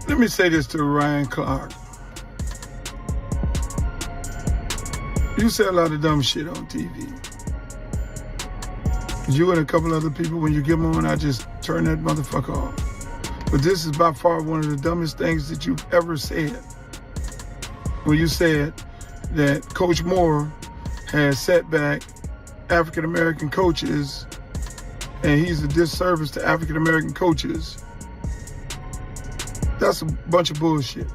Let me say this to Ryan Clark. You say a lot of dumb shit on TV. You and a couple other people, when you get them on, I just turn that motherfucker off. But this is by far one of the dumbest things that you've ever said. When you said that Coach Moore has set back African-American coaches and he's a disservice to African-American coaches. That's a bunch of bullshit.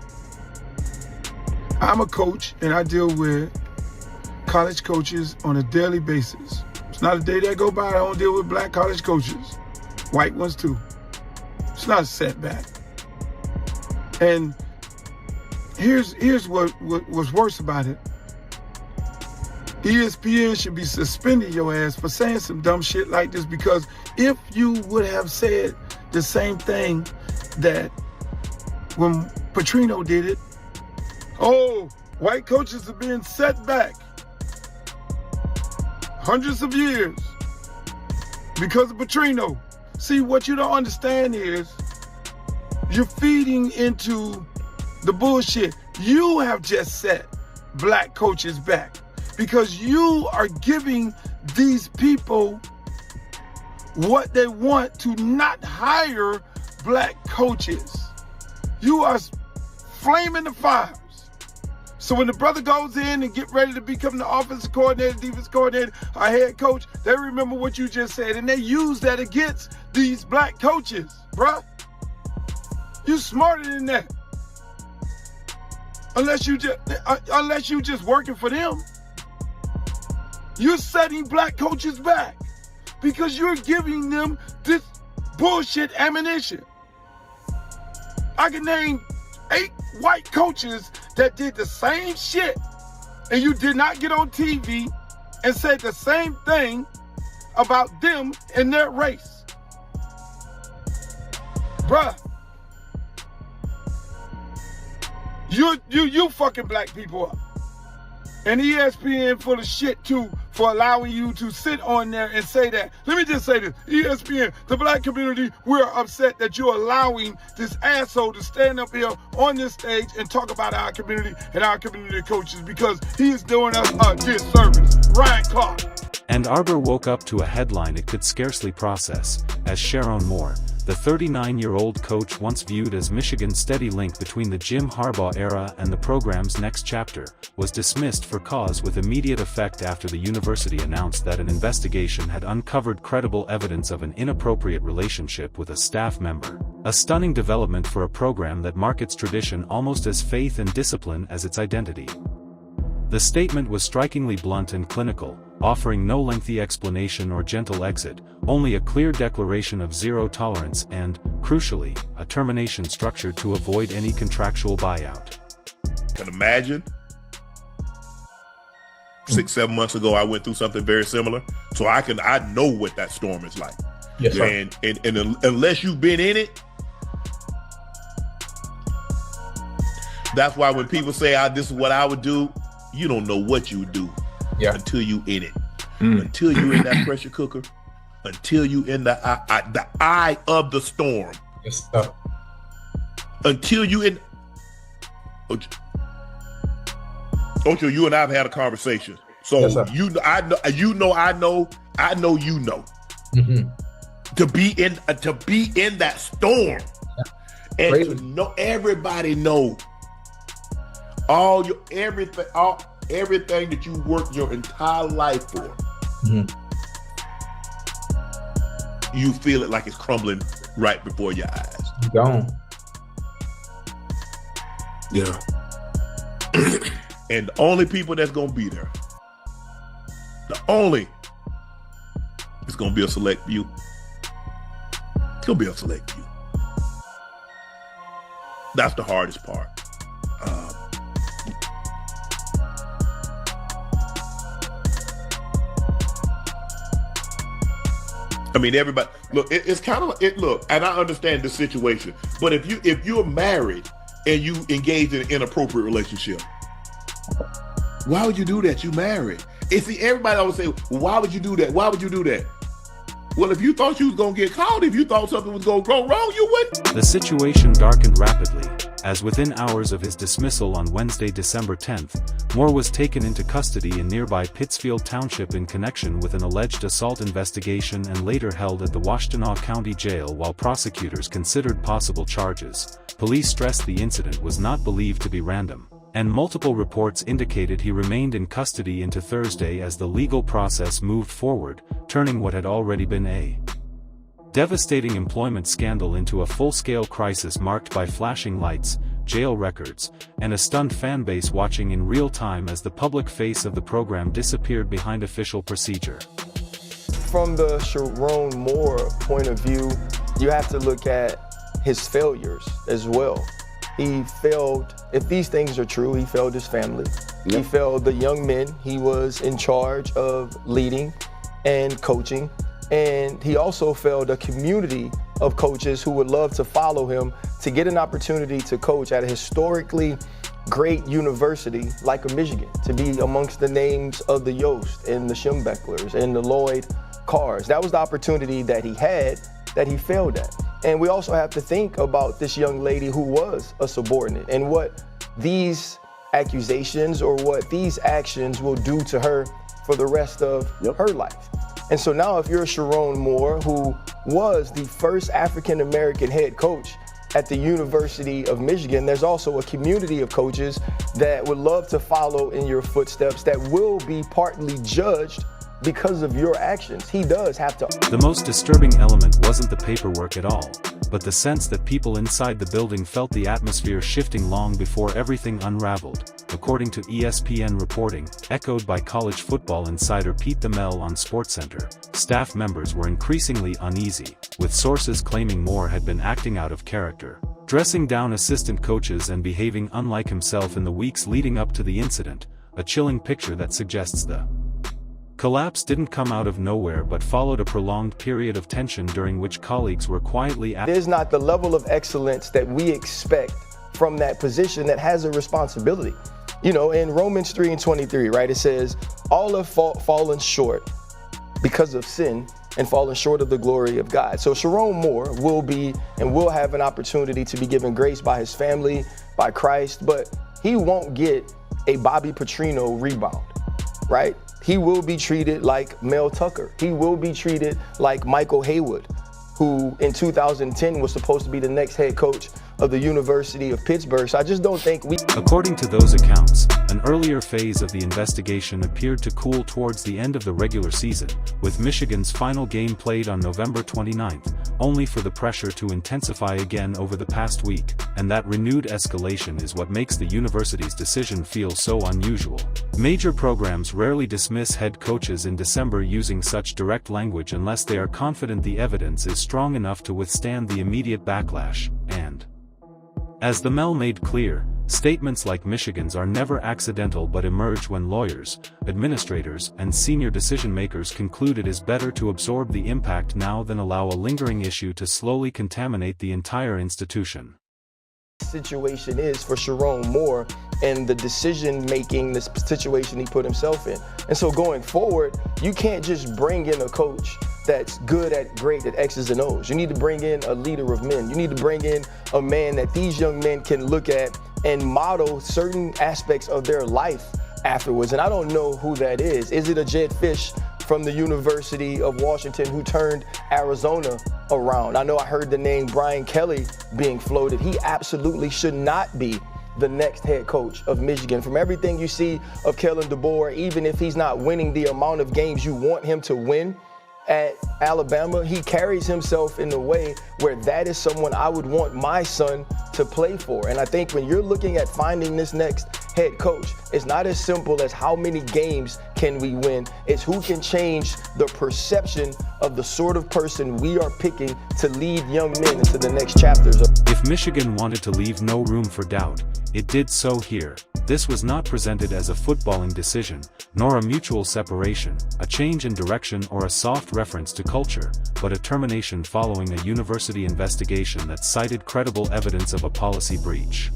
I'm a coach and I deal with college coaches on a daily basis. It's not a day that go by I don't deal with black college coaches. White ones too. It's not a setback. And here's what's worse about it. ESPN should be suspending your ass for saying some dumb shit like this, because if you would have said the same thing that when Petrino did it, oh, white coaches have been set back hundreds of years because of Petrino. See, what you don't understand is you're feeding into the bullshit. You have just set black coaches back because you are giving these people what they want to not hire black coaches. You are flaming the fires. So when the brother goes in and get ready to become the offensive coordinator, defensive coordinator, or head coach, they remember what you just said and they use that against these black coaches, bruh. You smarter than that. Unless you just working for them. You're setting black coaches back because you're giving them this bullshit ammunition. I can name 8 white coaches that did the same shit and you did not get on TV and said the same thing about them and their race. Bruh. You fucking black people up. And ESPN full of shit too for allowing you to sit on there and say that. Let me just say this, ESPN, the black community, we're upset that you're allowing this asshole to stand up here on this stage and talk about our community and our community coaches because he is doing us a disservice. Ryan Clark. And Arbor woke up to a headline it could scarcely process, as Sherrone Moore, the 39-year-old coach once viewed as Michigan's steady link between the Jim Harbaugh era and the program's next chapter, was dismissed for cause with immediate effect after the university announced that an investigation had uncovered credible evidence of an inappropriate relationship with a staff member, a stunning development for a program that markets tradition almost as faith and discipline as its identity. The statement was strikingly blunt and clinical, offering no lengthy explanation or gentle exit, only a clear declaration of zero tolerance and, crucially, a termination structure to avoid any contractual buyout. Can imagine 6-7 months ago I went through something very similar, so I know what that storm is like. Yes, sir. And unless you've been in it, that's why when people say this is what I would do, you don't know what you would do until you in it. Until you in that pressure cooker, until you in the eye of the storm. Yes, sir. Until you in Ocho, you and I have had a conversation. So yes, I know. Mm-hmm. To be in that storm and Crazy. to know everybody know everything that you worked your entire life for. Mm-hmm. You feel it like it's crumbling right before your eyes. Gone. Yeah. And the only people that's gonna be there, it's gonna be a select few. It's gonna be a select few. That's the hardest part. I mean, everybody. Look, it's kind of it. Look, and I understand the situation, but if you're married and you engage in an inappropriate relationship, why would you do that? You married. And see, everybody always say, "Why would you do that? Why would you do that?" Well, if you thought you was going to get caught, if you thought something was going to go wrong, you wouldn't. The situation darkened rapidly, as within hours of his dismissal on Wednesday, December 10th, Moore was taken into custody in nearby Pittsfield Township in connection with an alleged assault investigation and later held at the Washtenaw County Jail while prosecutors considered possible charges. Police stressed the incident was not believed to be random, and multiple reports indicated he remained in custody into Thursday as the legal process moved forward, turning what had already been a devastating employment scandal into a full-scale crisis marked by flashing lights, jail records, and a stunned fanbase watching in real time as the public face of the program disappeared behind official procedure. From the Sherrone Moore point of view, you have to look at his failures as well. He failed, if these things are true, he failed his family. Yep. He failed the young men he was in charge of leading and coaching. And he also failed a community of coaches who would love to follow him to get an opportunity to coach at a historically great university like a Michigan, to be amongst the names of the Yost and the Schembechlers and the Lloyd Carrs. That was the opportunity that he had that he failed at. And we also have to think about this young lady who was a subordinate and what these accusations or what these actions will do to her for the rest of her life. And so now if you're Sherrone Moore, who was the first African-American head coach at the University of Michigan, there's also a community of coaches that would love to follow in your footsteps that will be partly judged because of your actions. He does have to. The most disturbing element wasn't the paperwork at all, but the sense that people inside the building felt the atmosphere shifting long before everything unraveled, according to ESPN reporting, echoed by college football insider Pete Thamel on SportsCenter. Staff members were increasingly uneasy, with sources claiming Moore had been acting out of character, dressing down assistant coaches and behaving unlike himself in the weeks leading up to the incident, a chilling picture that suggests the collapse didn't come out of nowhere but followed a prolonged period of tension during which colleagues were quietly There's not the level of excellence that we expect from that position that has a responsibility. You know, in Romans 3:23, right, it says, all have fallen short because of sin and fallen short of the glory of God. So Sherrone Moore will be and will have an opportunity to be given grace by his family, by Christ, but he won't get a Bobby Petrino rebound, right? He will be treated like Mel Tucker. He will be treated like Michael Haywood, who in 2010 was supposed to be the next head coach of the University of Pittsburgh. So I just don't think we... According to those accounts, an earlier phase of the investigation appeared to cool towards the end of the regular season, with Michigan's final game played on November 29th, only for the pressure to intensify again over the past week, and that renewed escalation is what makes the university's decision feel so unusual. Major programs rarely dismiss head coaches in December using such direct language unless they are confident the evidence is strong enough to withstand the immediate backlash, and as the Mel made clear, statements like Michigan's are never accidental but emerge when lawyers, administrators, and senior decision-makers conclude it is better to absorb the impact now than allow a lingering issue to slowly contaminate the entire institution. Situation is for Sherrone Moore and the decision-making, the situation he put himself in. And so going forward, you can't just bring in a coach that's great at X's and O's. You need to bring in a leader of men. You need to bring in a man that these young men can look at and model certain aspects of their life afterwards. And I don't know who that is. Is it a Jed Fish from the University of Washington who turned Arizona around? I know I heard the name Brian Kelly being floated. He absolutely should not be the next head coach of Michigan. From everything you see of Kellen DeBoer, even if he's not winning the amount of games you want him to win at Alabama, he carries himself in a way where that is someone I would want my son to play for. And I think when you're looking at finding this next head coach, it's not as simple as how many games can we win. It's who can change the perception of the sort of person we are picking to lead young men into the next chapters. If Michigan wanted to leave no room for doubt, it did so here. This was not presented as a footballing decision, nor a mutual separation, a change in direction or a soft reference to culture, but a termination following a university investigation that cited credible evidence of a policy breach.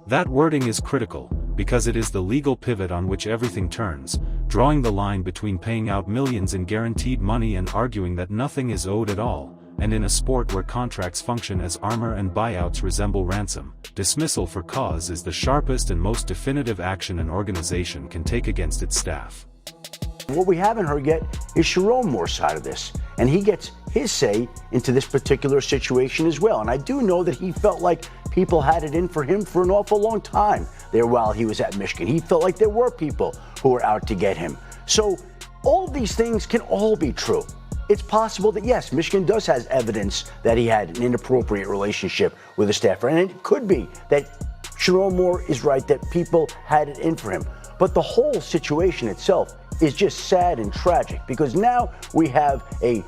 That wording is critical, because it is the legal pivot on which everything turns, drawing the line between paying out millions in guaranteed money and arguing that nothing is owed at all, and in a sport where contracts function as armor and buyouts resemble ransom, dismissal for cause is the sharpest and most definitive action an organization can take against its staff. What we haven't heard yet is Sherrone Moore's side of this, and he gets his say into this particular situation as well. And I do know that he felt like people had it in for him for an awful long time there while he was at Michigan. He felt like there were people who were out to get him. So all these things can all be true. It's possible that, yes, Michigan does have evidence that he had an inappropriate relationship with a staffer. And it could be that Sherrone Moore is right, that people had it in for him. But the whole situation itself is just sad and tragic, because now we have a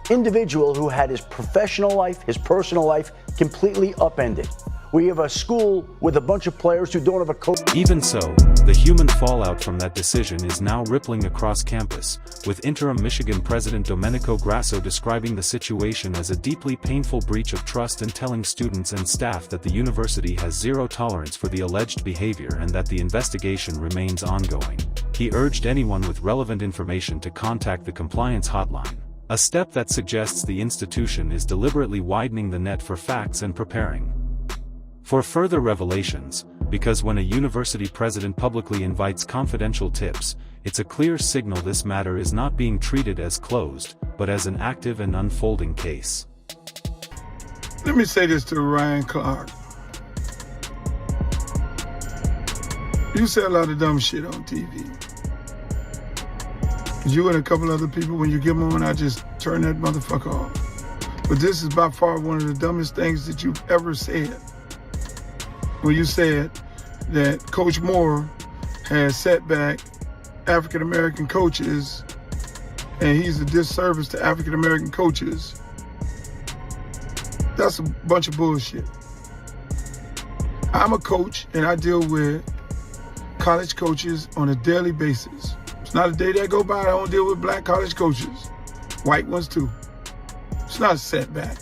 individual who had his professional life, his personal life completely upended. We have a school with a bunch of players who don't have a coach. Even so, the human fallout from that decision is now rippling across campus, with interim Michigan President Domenico Grasso describing the situation as a deeply painful breach of trust and telling students and staff that the university has zero tolerance for the alleged behavior and that the investigation remains ongoing. He urged anyone with relevant information to contact the compliance hotline, a step that suggests the institution is deliberately widening the net for facts and preparing for further revelations, because when a university president publicly invites confidential tips, it's a clear signal this matter is not being treated as closed, but as an active and unfolding case. Let me say this to Ryan Clark. You say a lot of dumb shit on TV. You and a couple other people, when you get on, I just turn that motherfucker off. But this is by far one of the dumbest things that you've ever said. When you said that Coach Moore has set back African-American coaches and he's a disservice to African-American coaches. That's a bunch of bullshit. I'm a coach and I deal with college coaches on a daily basis. It's not a day that go by I don't deal with black college coaches. White ones too. It's not a setback.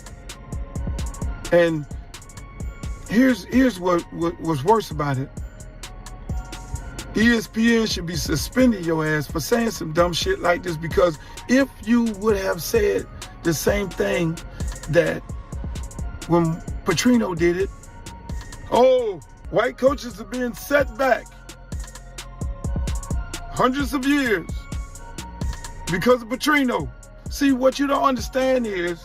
And here's what's worse about it. ESPN should be suspending your ass for saying some dumb shit like this, because if you would have said the same thing that when Petrino did it, oh, white coaches are being set back hundreds of years because of Petrino. See, what you don't understand is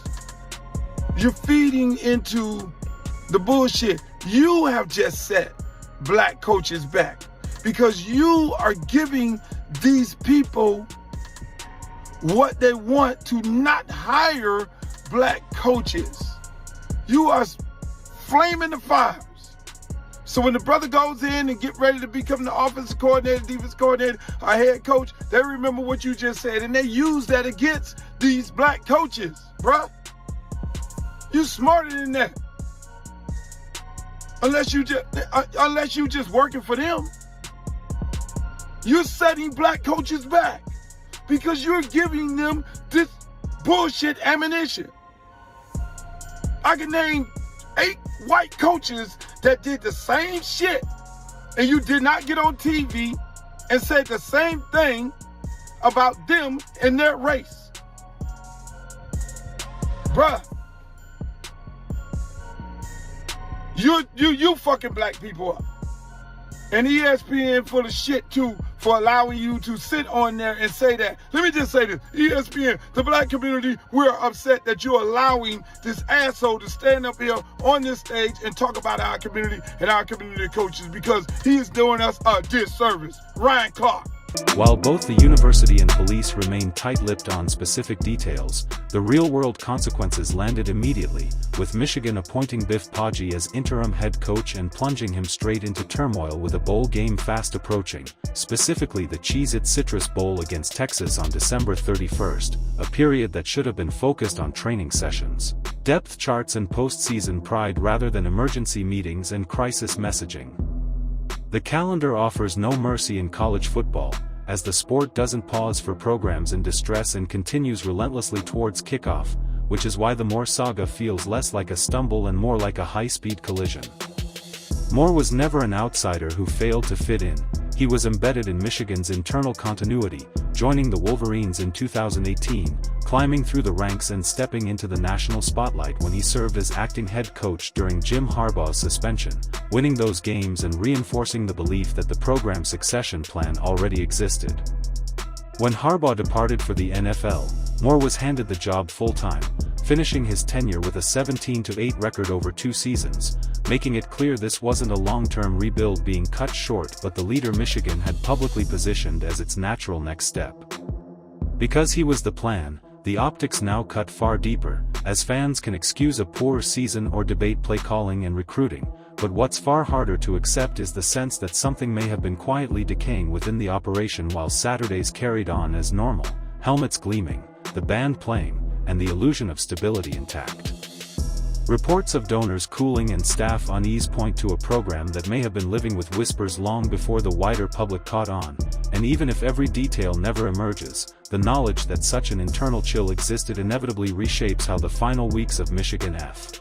you're feeding into the bullshit. You have just set black coaches back because you are giving these people what they want to not hire black coaches. You are flaming the fires. So when the brother goes in and get ready to become the offensive coordinator, defensive coordinator, or head coach, they remember what you just said and they use that against these black coaches, bruh. You smarter than that. Unless you just working for them. You're setting black coaches back because you're giving them this bullshit ammunition. I can name 8 white coaches that did the same shit and you did not get on TV and said the same thing about them and their race. Bruh. You fucking black people up. And ESPN full of shit too for allowing you to sit on there and say that. Let me just say this. ESPN, the black community, we're upset that you're allowing this asshole to stand up here on this stage and talk about our community and our community coaches because he is doing us a disservice. Ryan Clark. While both the university and police remain tight-lipped on specific details, the real-world consequences landed immediately, with Michigan appointing Biff Poggi as interim head coach and plunging him straight into turmoil with a bowl game fast approaching, specifically the Cheez-It Citrus Bowl against Texas on December 31st, a period that should have been focused on training sessions, depth charts and postseason pride rather than emergency meetings and crisis messaging. The calendar offers no mercy in college football, as the sport doesn't pause for programs in distress and continues relentlessly towards kickoff, which is why the Moore saga feels less like a stumble and more like a high-speed collision. Moore was never an outsider who failed to fit in. He was embedded in Michigan's internal continuity, joining the Wolverines in 2018, climbing through the ranks and stepping into the national spotlight when he served as acting head coach during Jim Harbaugh's suspension, winning those games and reinforcing the belief that the program's succession plan already existed. When Harbaugh departed for the NFL, Moore was handed the job full-time, finishing his tenure with a 17-8 record over 2 seasons, making it clear this wasn't a long-term rebuild being cut short but the leader Michigan had publicly positioned as its natural next step. Because he was the plan, the optics now cut far deeper, as fans can excuse a poor season or debate play calling and recruiting, but what's far harder to accept is the sense that something may have been quietly decaying within the operation while Saturdays carried on as normal, helmets gleaming, the band playing, and the illusion of stability intact. Reports of donors cooling and staff unease point to a program that may have been living with whispers long before the wider public caught on, and even if every detail never emerges, the knowledge that such an internal chill existed inevitably reshapes how the final weeks of Michigan F.